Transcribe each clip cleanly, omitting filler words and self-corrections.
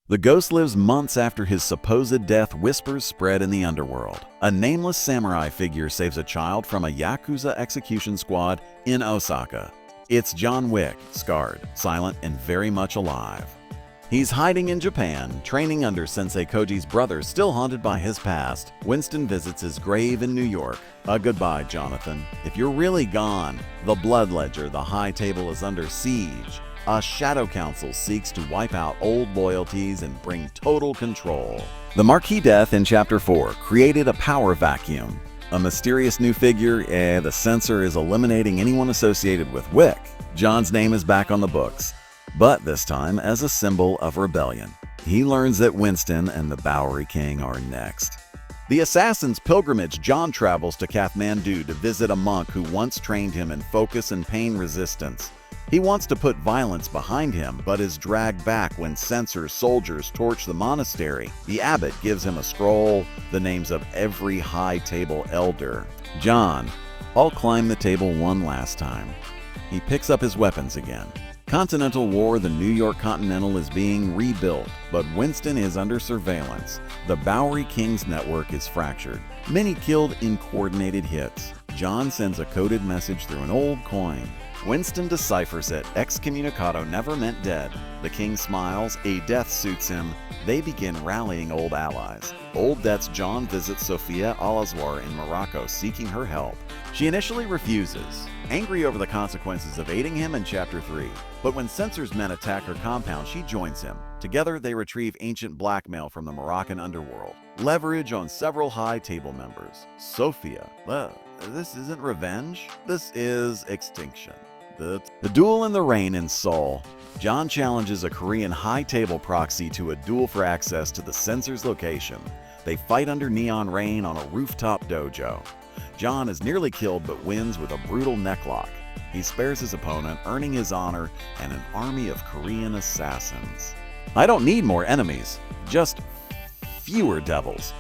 The ghost lives months after his supposed death. Whispers spread in the underworld. A nameless samurai figure saves a child from a Yakuza execution squad in Osaka. It's John Wick, scarred, silent, and very much alive. He's hiding in Japan, training under Sensei Koji's brother, still haunted by his past. Winston visits his grave in New York. Goodbye, Jonathan. If you're really gone, the Blood Ledger, the High Table, is under siege. A shadow council seeks to wipe out old loyalties and bring total control. The Marquis death in Chapter 4 created a power vacuum. A mysterious new figure, the censor is eliminating anyone associated with Wick. John's name is back on the books, but this time as a symbol of rebellion. He learns that Winston and the Bowery King are next. The assassin's pilgrimage. John travels to Kathmandu to visit a monk who once trained him in focus and pain resistance. He wants to put violence behind him, but is dragged back when censor soldiers torch the monastery. The abbot gives him a scroll, the names of every High Table elder. John, I'll climb the table one last time. He picks up his weapons again. Continental War. The New York Continental is being rebuilt, but Winston is under surveillance. The Bowery King's network is fractured. Many killed in coordinated hits. John sends a coded message through an old coin. Winston deciphers it. Excommunicado never meant dead. The king smiles. A death suits him. They begin rallying old allies. Old debts. John visits Sofia Al-Azwar in Morocco, seeking her help. She initially refuses, angry over the consequences of aiding him in Chapter 3. But when Censor's men attack her compound, she joins him. Together, they retrieve ancient blackmail from the Moroccan underworld. Leverage on several High Table members. Sophia. This isn't revenge. This is extinction. The duel in the rain in Seoul. John challenges a Korean High Table proxy to a duel for access to the censor's location. They fight under neon rain on a rooftop dojo. John is nearly killed but wins with a brutal necklock. He spares his opponent, earning his honor and an army of Korean assassins. I don't need more enemies, just fewer devils.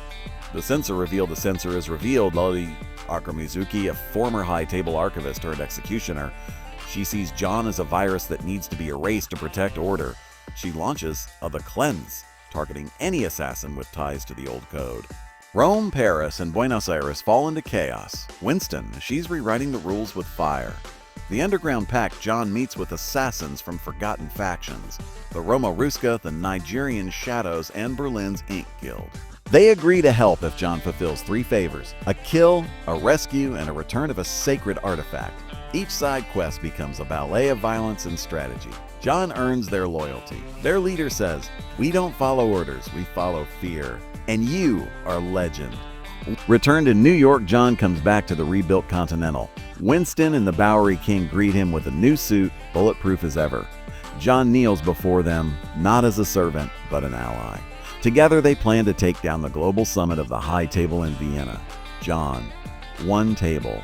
The censor is revealed. Loli Akamizuki, a former High Table archivist turned executioner. She sees John as a virus that needs to be erased to protect order. She launches the Cleanse, targeting any assassin with ties to the old code. Rome, Paris, and Buenos Aires fall into chaos. Winston, she's rewriting the rules with fire. The underground pact. John meets with assassins from forgotten factions. The Roma Ruska, the Nigerian Shadows, and Berlin's Ink Guild. They agree to help if John fulfills 3 favors: a kill, a rescue, and a return of a sacred artifact. Each side quest becomes a ballet of violence and strategy. John earns their loyalty. Their leader says, "We don't follow orders, we follow fear. And you are legend." Returned to New York, John comes back to the rebuilt Continental. Winston and the Bowery King greet him with a new suit, bulletproof as ever. John kneels before them, not as a servant, but an ally. Together they plan to take down the global summit of the High Table in Vienna. John, one table.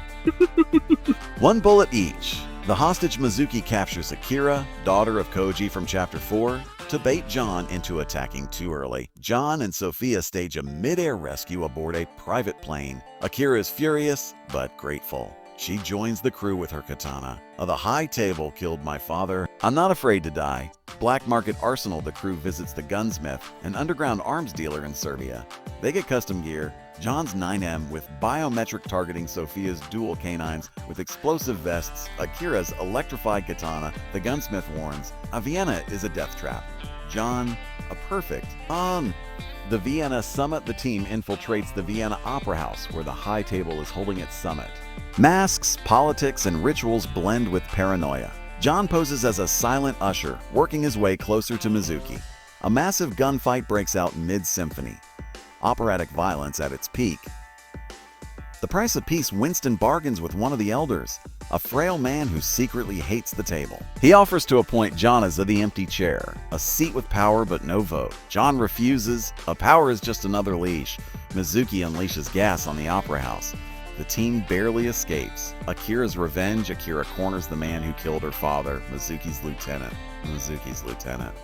One bullet each. The hostage Mizuki captures Akira, daughter of Koji from Chapter 4, to bait John into attacking too early. John and Sophia stage a mid-air rescue aboard a private plane. Akira is furious, but grateful. She joins the crew with her katana. The High Table killed my father. I'm not afraid to die. Black Market Arsenal. The crew visits the gunsmith, an underground arms dealer in Serbia. They get custom gear. John's 9M with biometric targeting. Sophia's dual canines with explosive vests. Akira's electrified katana. The gunsmith warns, Vienna is a death trap. John, a perfect. On the Vienna summit, the team infiltrates the Vienna Opera House, where the High Table is holding its summit. Masks, politics, and rituals blend with paranoia. John poses as a silent usher, working his way closer to Mizuki. A massive gunfight breaks out mid-symphony. Operatic violence at its peak. The price of peace. Winston bargains with one of the elders, a frail man who secretly hates the table. He offers to appoint John as the empty chair, a seat with power but no vote. John refuses. A power is just another leash. Mizuki unleashes gas on the opera house. The team barely escapes. Akira's revenge. Akira corners the man who killed her father, Mizuki's lieutenant.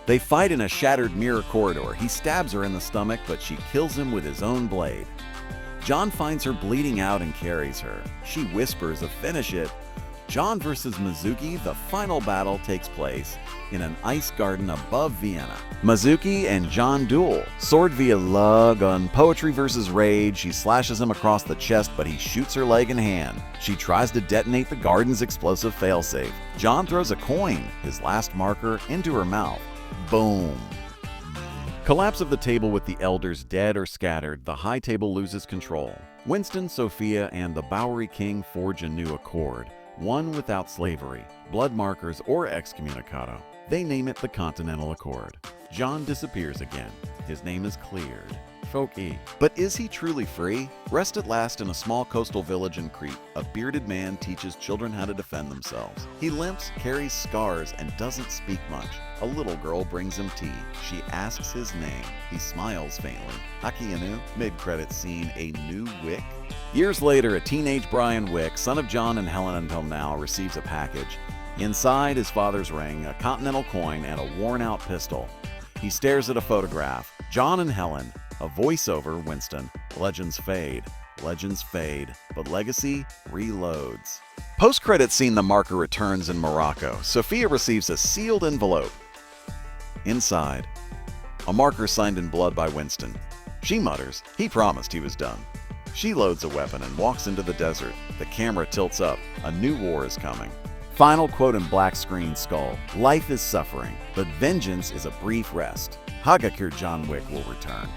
They fight in a shattered mirror corridor. He stabs her in the stomach, but she kills him with his own blade. John finds her bleeding out and carries her. She whispers a "finish it," John versus Mizuki, the final battle takes place in an ice garden above Vienna. Mizuki and John duel. Sword via lug on poetry versus rage. She slashes him across the chest, but he shoots her leg and hand. She tries to detonate the garden's explosive failsafe. John throws a coin, his last marker, into her mouth. Boom. Collapse of the table with the elders dead or scattered, the high table loses control. Winston, Sophia, and the Bowery King forge a new accord. One without slavery, blood markers, or excommunicado. They name it the Continental Accord. John disappears again. His name is cleared. Folk-y. But is he truly free? Rest at last in a small coastal village in Crete, a bearded man teaches children how to defend themselves. He limps, carries scars, and doesn't speak much. A little girl brings him tea. She asks his name. He smiles faintly. Keanu, mid-credits scene, a new Wick? Years later, a teenage Brian Wick, son of John and Helen until now, receives a package. Inside, his father's ring, a continental coin, and a worn-out pistol. He stares at a photograph. John and Helen. A voiceover, Winston. Legends fade, but legacy reloads. Post-credit scene, the marker returns in Morocco. Sophia receives a sealed envelope. Inside, a marker signed in blood by Winston. She mutters, he promised he was done. She loads a weapon and walks into the desert. The camera tilts up. A new war is coming. Final quote in black screen skull. Life is suffering, but vengeance is a brief rest. Hagakure John Wick will return.